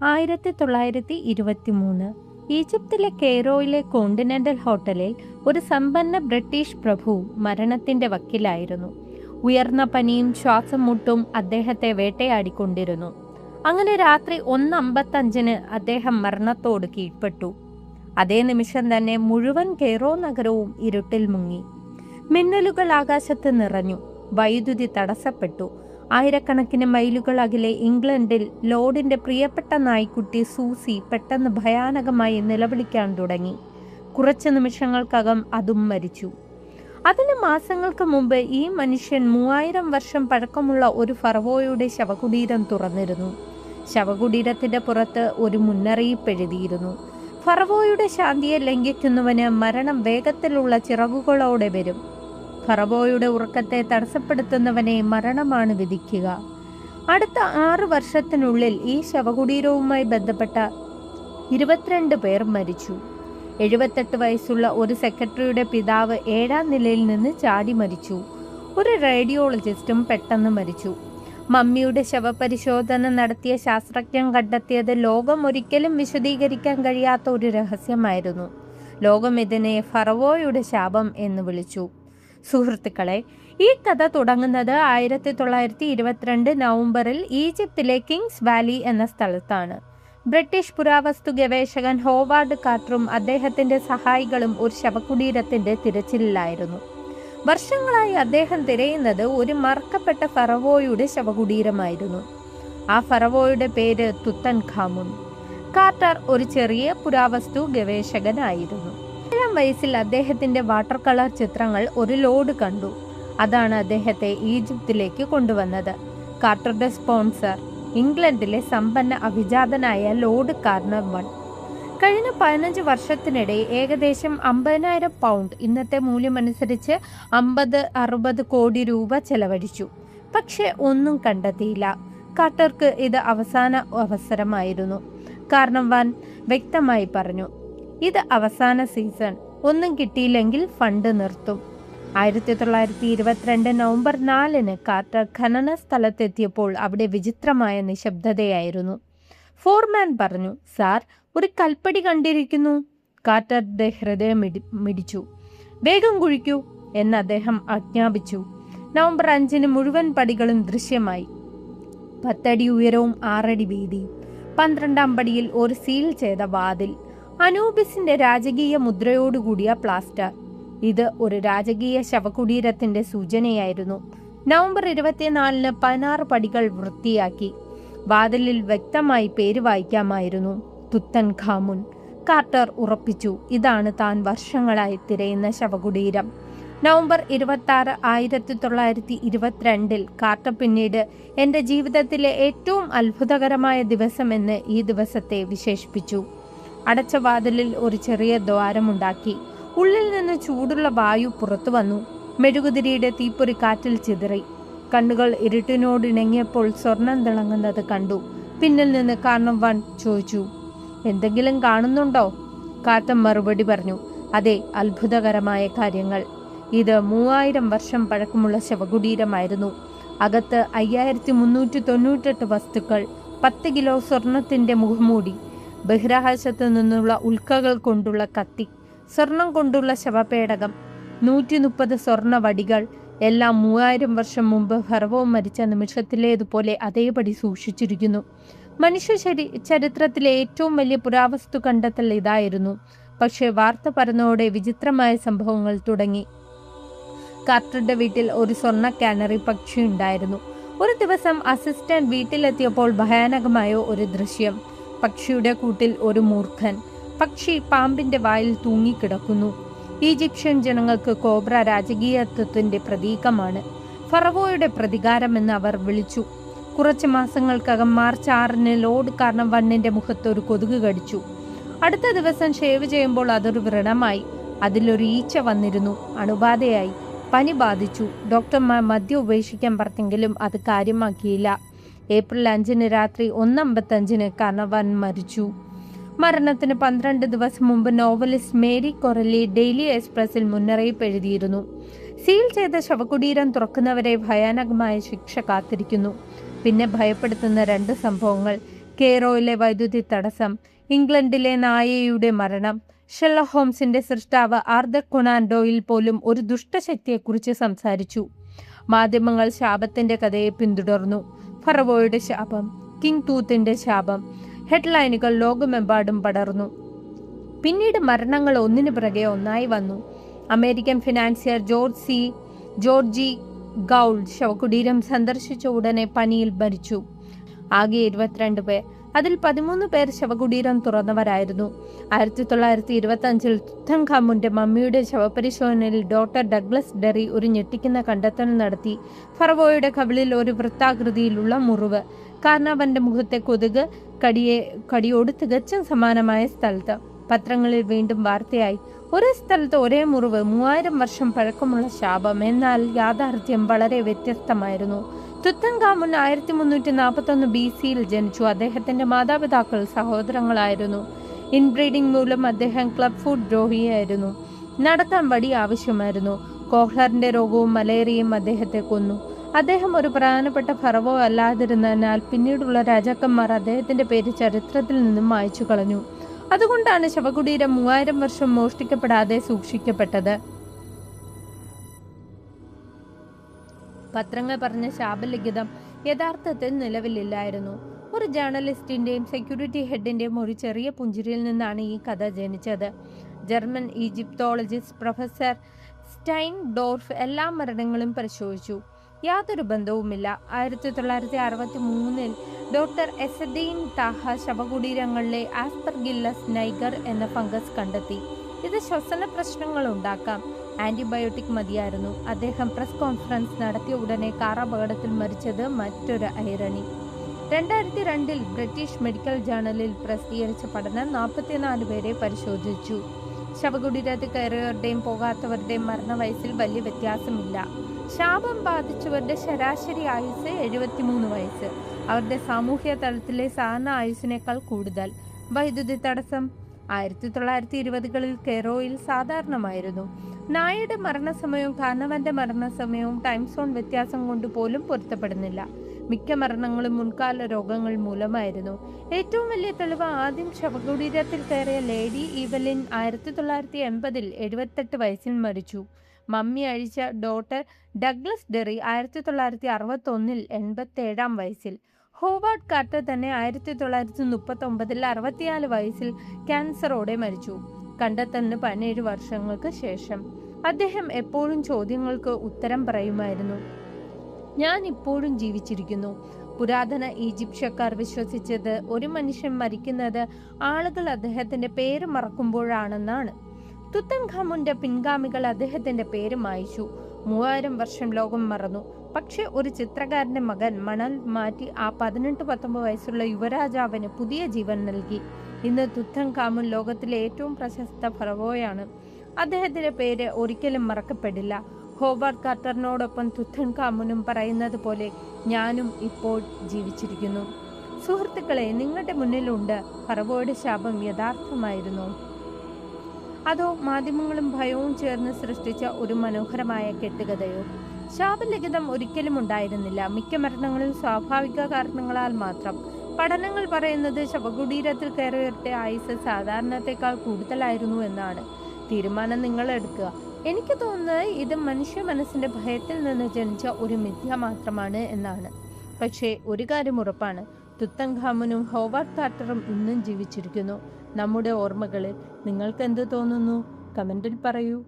1923 ഈജിപ്തിലെ കെയ്റോയിലെ കോണ്ടിനെന്റൽ ഹോട്ടലിൽ ഒരു സമ്പന്ന ബ്രിട്ടീഷ് പ്രഭു മരണത്തിന്റെ വക്കിലായിരുന്നു. ഉയർന്ന പനിയും ശ്വാസം മുട്ടും അദ്ദേഹത്തെ വേട്ടയാടിക്കൊണ്ടിരുന്നു. അങ്ങനെ രാത്രി 1:55 അദ്ദേഹം മരണത്തോട് കീഴ്പ്പെട്ടു. അതേ നിമിഷം തന്നെ മുഴുവൻ കെയ്റോ നഗരവും ഇരുട്ടിൽ മുങ്ങി. മിന്നലുകൾ ആകാശത്ത് നിറഞ്ഞു. വൈദ്യുതി തടസ്സപ്പെട്ടു. ആയിരക്കണക്കിന് മൈലുകൾ അകലെ ഇംഗ്ലണ്ടിൽ ലോർഡിന്റെ പ്രിയപ്പെട്ട നായ്ക്കുട്ടി സൂസി പെട്ടെന്ന് ഭയാനകമായി നിലവിളിക്കാൻ തുടങ്ങി. കുറച്ച് നിമിഷങ്ങൾക്കകം അതും മരിച്ചു. അതിന് മാസങ്ങൾക്ക് മുമ്പ് ഈ മനുഷ്യൻ 3000 വർഷം പഴക്കമുള്ള ഒരു ഫറവോയുടെ ശവകുടീരം തുറന്നിരുന്നു. ശവകുടീരത്തിന്റെ പുറത്ത് ഒരു മുന്നറിയിപ്പ് എഴുതിയിരുന്നു: ഫറവോയുടെ ശാന്തിയെ ലംഘിക്കുന്നവന് മരണം വേഗത്തിലുള്ള ചിറകുകളോടെ വരും. ഫറവോയുടെ ഉറക്കത്തെ തടസ്സപ്പെടുത്തുന്നവനെ മരണമാണ് വിധിക്കുക. അടുത്ത 6 വർഷത്തിനുള്ളിൽ ഈ ശവകുടീരവുമായി ബന്ധപ്പെട്ട 22 പേർ മരിച്ചു. 78 വയസ്സുള്ള ഒരു സെക്രട്ടറിയുടെ പിതാവ് 7ാം നിലയിൽ നിന്ന് ചാടി മരിച്ചു. ഒരു റേഡിയോളജിസ്റ്റും പെട്ടെന്ന് മരിച്ചു. മമ്മിയുടെ ശവപരിശോധന നടത്തിയ ശാസ്ത്രജ്ഞൻ കണ്ടെത്തിയത് ലോകം ഒരിക്കലും വിശദീകരിക്കാൻ കഴിയാത്ത ഒരു രഹസ്യമായിരുന്നു. ലോകം ഇതിനെ ഫറവോയുടെ ശാപം എന്ന് വിളിച്ചു. സുഹൃത്തുക്കളെ, ഈ കഥ തുടങ്ങുന്നത് 1922 നവംബറിൽ ഈജിപ്തിലെ കിങ്സ് വാലി എന്ന സ്ഥലത്താണ്. ബ്രിട്ടീഷ് പുരാവസ്തു ഗവേഷകൻ ഹോവാർഡ് കാർട്ടറും അദ്ദേഹത്തിന്റെ സഹായികളും ഒരു ശവകുടീരത്തിന്റെ തിരച്ചിലിലായിരുന്നു. വർഷങ്ങളായി അദ്ദേഹം തിരയുന്നത് ഒരു മറക്കപ്പെട്ട ഫറവോയുടെ ശവകുടീരമായിരുന്നു. ആ ഫറവോയുടെ പേര് തുത്തൻഖാമുൻ. കാർട്ടർ ഒരു ചെറിയ പുരാവസ്തു ഗവേഷകനായിരുന്നു. 7ാം വയസ്സിൽ അദ്ദേഹത്തിന്റെ വാട്ടർ കളർ ചിത്രങ്ങൾ ഒരു ലോഡ് കണ്ടു. അതാണ് അദ്ദേഹത്തെ ഈജിപ്തിലേക്ക് കൊണ്ടുവന്നത്. കാർട്ടറുടെ സ്പോൺസർ ഇംഗ്ലണ്ടിലെ സമ്പന്ന അഭിജാതനായ ലോർഡ് കാർണർവൺ. കഴിഞ്ഞ 15 വർഷത്തിനിടെ ഏകദേശം 50,000 പൗണ്ട്, ഇന്നത്തെ മൂല്യമനുസരിച്ച് 50-60 കോടി രൂപ ചെലവഴിച്ചു. പക്ഷെ ഒന്നും കണ്ടെത്തിയില്ല. കാർട്ടർക്ക് ഇത് അവസാന അവസരമായിരുന്നു. കാർണർവൺ വ്യക്തമായി പറഞ്ഞു: ഇത് അവസാന സീസൺ. ഒന്നും കിട്ടിയില്ലെങ്കിൽ ഫണ്ട് നിർത്തും. 1922 നവംബർ 4 കാർട്ടർ ഖനന സ്ഥലത്തെത്തിയപ്പോൾ അവിടെ വിചിത്രമായ നിശബ്ദതയായിരുന്നു. ഫോർമാൻ പറഞ്ഞു: സാർ, ഒരു കൽപ്പടി കണ്ടിരിക്കുന്നു. കാർട്ടറുടെ ഹൃദയം മിടിച്ചു. വേഗം കുഴിക്കൂ എന്ന് അദ്ദേഹം ആജ്ഞാപിച്ചു. നവംബർ 5 മുഴുവൻ പടികളും ദൃശ്യമായി. 10 അടി ഉയരവും 6 അടി വീതിയും. 12ാം പടിയിൽ ഒരു സീൽ ചെയ്ത വാതിൽ. അനൂബിസിന്റെ രാജകീയ മുദ്രയോടുകൂടിയ പ്ലാസ്റ്റർ. ഇത് ഒരു രാജകീയ ശവകുടീരത്തിന്റെ സൂചനയായിരുന്നു. നവംബർ 24 16 പടികൾ വൃത്തിയാക്കി. വാതിലിൽ വ്യക്തമായി പേര് വായിക്കാമായിരുന്നു: തുത്തൻഖാമുൻ. കാർട്ടർ ഉറപ്പിച്ചു, ഇതാണ് താൻ വർഷങ്ങളായി തിരയുന്ന ശവകുടീരം. നവംബർ 26 1922 കാർട്ടർ പിന്നീട് എന്റെ ജീവിതത്തിലെ ഏറ്റവും അത്ഭുതകരമായ ദിവസമെന്ന് ഈ ദിവസത്തെ വിശേഷിപ്പിച്ചു. അടച്ച വാതിലിൽ ഒരു ചെറിയ ദ്വാരമുണ്ടാക്കി. ഉള്ളിൽ നിന്ന് ചൂടുള്ള വായു പുറത്തു വന്നു. മെഴുകുതിരിയുടെ തീപ്പൊരി കാറ്റിൽ ചിതറി. കണ്ണുകൾ ഇരുട്ടിനോടിണങ്ങിയപ്പോൾ സ്വർണം തിളങ്ങുന്നത് കണ്ടു. പിന്നിൽ നിന്ന് കാർണർവൺ ചോദിച്ചു: എന്തെങ്കിലും കാണുന്നുണ്ടോ? കാർട്ടർ മറുപടി പറഞ്ഞു: അതെ, അത്ഭുതകരമായ കാര്യങ്ങൾ. ഇത് 3000 വർഷം പഴക്കമുള്ള ശവകുടീരമായിരുന്നു. അകത്ത് 5398 വസ്തുക്കൾ, 10 കിലോ സ്വർണത്തിന്റെ മുഖംമൂടി, ബഹിരാകാശത്ത് നിന്നുള്ള ഉൽക്കകൾ കൊണ്ടുള്ള കത്തി, സ്വർണം കൊണ്ടുള്ള ശവപേടകം, 130 സ്വർണ വടികൾ, എല്ലാം 3000 വർഷം മുമ്പ് ഫറവോ മരിച്ച നിമിഷത്തിലേതുപോലെ അതേപടി സൂക്ഷിച്ചിരിക്കുന്നു. മനുഷ്യ ചരിത്രത്തിലെ ഏറ്റവും വലിയ പുരാവസ്തു കണ്ടെത്തൽ ഇതായിരുന്നു. പക്ഷേ വാർത്ത പരന്നോടെ വിചിത്രമായ സംഭവങ്ങൾ തുടങ്ങി. കാർട്ടറുടെ വീട്ടിൽ ഒരു സ്വർണ്ണ കാനറി പക്ഷി ഉണ്ടായിരുന്നു. ഒരു ദിവസം അസിസ്റ്റന്റ് വീട്ടിലെത്തിയപ്പോൾ ഭയാനകമായ ഒരു ദൃശ്യം. പക്ഷിയുടെ കൂട്ടിൽ ഒരു മൂർഖൻ. പക്ഷി പാമ്പിന്റെ വായിൽ തൂങ്ങിക്കിടക്കുന്നു. ഈജിപ്ഷ്യൻ ജനങ്ങൾക്ക് കോബ്ര രാജകീയത്വത്തിന്റെ പ്രതീകമാണ്. ഫറവോയുടെ പ്രതികാരമെന്ന് അവർ വിളിച്ചു. കുറച്ച് മാസങ്ങൾക്കകം മാർച്ച് 6 ലോർഡ് കാർണർവണ്ണിന്റെ മുഖത്ത് ഒരു കൊതുക് കടിച്ചു. അടുത്ത ദിവസം ഷേവ് ചെയ്യുമ്പോൾ അതൊരു വ്രണമായി. അതിലൊരു ഈച്ച വന്നിരുന്നു. അണുബാധയായി. പനി ബാധിച്ചു. ഡോക്ടർമാർ മദ്യം ഉപേക്ഷിക്കാൻ പറഞ്ഞെങ്കിലും അത് കാര്യമാക്കിയില്ല. ഏപ്രിൽ 5 രാത്രി 1:55 കാർണർവൺ മരിച്ചു. മരണത്തിന് 12 ദിവസം മുമ്പ് നോവലിസ്റ്റ് മേരി കൊറലി ഡെയിലി എക്സ്പ്രസിൽ മുന്നറിയിപ്പ് എഴുതിയിരുന്നു: സീൽ ചെയ്ത ശവകുടീരം തുറക്കുന്നവരെ ഭയാനകമായ ശിക്ഷ കാത്തിരിക്കുന്നു. പിന്നെ ഭയപ്പെടുത്തുന്ന 2 സംഭവങ്ങൾ: കെയ്റോയിലെ വൈദ്യുതി തടസ്സം, ഇംഗ്ലണ്ടിലെ നായയുടെ മരണം. ഷെർലക് ഹോംസിന്റെ സൃഷ്ടാവ് ആർതർ കൊനാൻ ഡോയിൽ പോലും ഒരു ദുഷ്ടശക്തിയെക്കുറിച്ച് സംസാരിച്ചു. മാധ്യമങ്ങൾ ശാപത്തിന്റെ കഥയെ പിന്തുടർന്നു. ഫറവോയുടെ ശാപം, കിങ് ടൂത്തിന്റെ ശാപം. ഹെഡ്ലൈനുകൾ ലോകമെമ്പാടും പടർന്നു. പിന്നീട് മരണങ്ങൾ ഒന്നിനു പിറകെ ഒന്നായി വന്നു. അമേരിക്കൻ ഫിനാൻസിയർ ജോർജി ഗൗൾ ശവകുടീരം സന്ദർശിച്ച ഉടനെ പനിയിൽ മരിച്ചു. ആകെ 22 പേർ. അതിൽ 13 പേർ ശവകുടീരം തുറന്നവരായിരുന്നു. 1925 തുത്തൻഖാമുന്റെ മമ്മിയുടെ ശവപരിശോധനയിൽ ഡോക്ടർ ഡഗ്ലസ് ഡെറി ഒരു ഞെട്ടിക്കുന്ന കണ്ടെത്തൽ നടത്തി. ഫറവോയുടെ കവിളിൽ ഒരു വൃത്താകൃതിയിലുള്ള മുറിവ്, കാർണവന്റെ മുഖത്തെ കൊതുക് കടിയോട് തികച്ചും സമാനമായ സ്ഥലത്ത്. പത്രങ്ങളിൽ വീണ്ടും വാർത്തയായി. ഒരേ സ്ഥലത്ത് ഒരേ മുറിവ്, 3000 വർഷം പഴക്കമുള്ള ശാപം. എന്നാൽ യാഥാർത്ഥ്യം വളരെ വ്യത്യസ്തമായിരുന്നു. തുത്തൻഖാമുൻ 1341 BC-യിൽ ജനിച്ചു. അദ്ദേഹത്തിന്റെ മാതാപിതാക്കൾ സഹോദരങ്ങളായിരുന്നു. ഇൻബ്രീഡിംഗ് മൂലം അദ്ദേഹം ക്ലബ് ഫുഡ് ദ്രോഹിയായിരുന്നു. നടക്കാൻ വടി ആവശ്യമായിരുന്നു. കോഹ്ലറിന്റെ രോഗവും മലേറിയയും അദ്ദേഹത്തെ കൊന്നു. അദ്ദേഹം ഒരു പ്രധാനപ്പെട്ട ഫറവോ അല്ലാതിരുന്നതിനാൽ പിന്നീടുള്ള രാജാക്കന്മാർ അദ്ദേഹത്തിന്റെ പേര് ചരിത്രത്തിൽ നിന്നും മായ്ച്ചു കളഞ്ഞു. അതുകൊണ്ടാണ് ശവകുടീരം 3000 വർഷം മോഷ്ടിക്കപ്പെടാതെ സൂക്ഷിക്കപ്പെട്ടത്. പത്രങ്ങൾ പറഞ്ഞ ശാപലിഖിതം യഥാർത്ഥത്തിൽ നിലവിലില്ലായിരുന്നു. ഒരു ജേർണലിസ്റ്റിന്റെയും സെക്യൂരിറ്റി ഹെഡിന്റെയും ഒരു ചെറിയ പുഞ്ചിരിയിൽ നിന്നാണ് ഈ കഥ ജനിച്ചത്. ജർമ്മൻ ഈജിപ്തോളജിസ്റ്റ് പ്രൊഫസർ സ്റ്റൈൻഡോർഫ് എല്ലാ മരണങ്ങളും പരിശോധിച്ചു. യാതൊരു ബന്ധവുമില്ല. 1963 ഡോക്ടർ എസദീൻ താഹ ശവകുടീരങ്ങളിലെ ആസ്പെർഗില്ലസ് നൈഗർ എന്ന ഫംഗസ് കണ്ടെത്തി. ഇത് ശ്വസന പ്രശ്നങ്ങൾ ഉണ്ടാക്കാം. ആന്റിബയോട്ടിക് മതിയായിരുന്നു. അദ്ദേഹം പ്രസ് കോൺഫറൻസ് നടത്തിയ ഉടനെ കാർ അപകടത്തിൽ മരിച്ചത് മറ്റൊരു ഐറണി. 2002 ബ്രിട്ടീഷ് മെഡിക്കൽ ജേർണലിൽ പ്രസിദ്ധീകരിച്ച പഠനം 44 പേരെ പരിശോധിച്ചു. ശവകുടീരത്തിൽ കയറിയവരുടെയും പോകാത്തവരുടെയും മരണവയസ്സിൽ വലിയ വ്യത്യാസമില്ല. ശാപം ബാധിച്ചവരുടെ ശരാശരി ആയുസ് 73 വയസ്സ്. അവരുടെ സാമൂഹ്യ തലത്തിലെ സാധാരണ ആയുസിനേക്കാൾ കൂടുതൽ. വൈദ്യുതി തടസ്സം 1920-കളിൽ കെയ്റോയിൽ സാധാരണമായിരുന്നു. നായയുടെ മരണസമയവും കാർണവന്റെ മരണസമയവും ടൈം സോൺ വ്യത്യാസം കൊണ്ട് പോലും പൊരുത്തപ്പെടുന്നില്ല. മിക്ക മരണങ്ങളും മുൻകാല രോഗങ്ങൾ മൂലമായിരുന്നു. ഏറ്റവും വലിയ തെളിവ് ആദ്യം ശവകുടീരത്തിൽ കയറിയ ലേഡി ഈവലിൻ 1980-ൽ 78 വയസ്സിൽ മരിച്ചു. മമ്മി അഴിച്ച ഡോക്ടർ ഡഗ്ലസ് ഡെറി 1961-ൽ 87-ാം വയസ്സിൽ. ഹോവാർഡ് കാർട്ടർ തന്നെ 1939-ൽ 64 വയസ്സിൽ ക്യാൻസറോടെ മരിച്ചു. കണ്ടെത്തലിന് 17 വർഷങ്ങൾക്ക് ശേഷം. അദ്ദേഹം എപ്പോഴും ചോദ്യങ്ങൾക്ക് ഉത്തരം പറയുമായിരുന്നു. ഞാൻ ഇപ്പോഴും ജീവിച്ചിരിക്കുന്നു. പുരാതന ഈജിപ്ഷ്യക്കാർ വിശ്വസിച്ചത് ഒരു മനുഷ്യൻ മരിക്കുന്നത് ആളുകൾ അദ്ദേഹത്തിന്റെ പേര് മറക്കുമ്പോഴാണെന്നാണ്. തുത്തൻഖാമുന്റെ പിൻഗാമികൾ അദ്ദേഹത്തിന്റെ പേര് മായ്ച്ചു. 3000 വർഷം ലോകം മറന്നു. പക്ഷെ ഒരു ചിത്രകാരന്റെ മകൻ മണൽ മാറ്റി ആ 18-19 വയസ്സുള്ള യുവരാജാവിന് പുതിയ ജീവൻ നൽകി. ഇന്ന് തുത്തൻഖാമുൻ ലോകത്തിലെ ഏറ്റവും പ്രശസ്ത ഫറവോയാണ്. അദ്ദേഹത്തിന്റെ പേര് ഒരിക്കലും മറക്കപ്പെടില്ല. ഹോവാർഡ് കാർട്ടറിനോടൊപ്പം തുത്തൻഖാമുനും പറയുന്നത് പോലെ ഞാനും ഇപ്പോൾ ജീവിച്ചിരിക്കുന്നു. സുഹൃത്തുക്കളെ, നിങ്ങളുടെ മുന്നിലുണ്ട്. ഫറവോയുടെ ശാപം യഥാർത്ഥമായിരുന്നു, അതോ മാധ്യമങ്ങളും ഭയവും ചേർന്ന് സൃഷ്ടിച്ച ഒരു മനോഹരമായ കെട്ടുകഥയോ? ശാപലിഖിതം ഒരിക്കലും ഉണ്ടായിരുന്നില്ല. മിക്ക മരണങ്ങളും സ്വാഭാവിക കാരണങ്ങളാൽ മാത്രം. പഠനങ്ങൾ പറയുന്നത് ശവകുടീരത്തിൽ കയറിയവരുടെ ആയുസ് സാധാരണത്തെക്കാൾ കൂടുതലായിരുന്നു എന്നാണ്. തീരുമാനം നിങ്ങൾ എടുക്കുക. എനിക്ക് തോന്നുന്നത് ഇത് മനുഷ്യ മനസ്സിന്റെ ഭയത്തിൽ നിന്ന് ജനിച്ച ഒരു മിഥ്യ മാത്രമാണ് എന്നാണ്. പക്ഷേ ഒരു കാര്യം ഉറപ്പാണ്, തുത്തൻഖാമുനും ഹോവാർഡ് കാർട്ടറും ഇന്നും ജീവിച്ചിരിക്കുന്നു നമ്മുടെ ഓർമ്മകളിൽ. നിങ്ങൾക്ക് എന്ത് തോന്നുന്നു? കമന്റിൽ പറയൂ.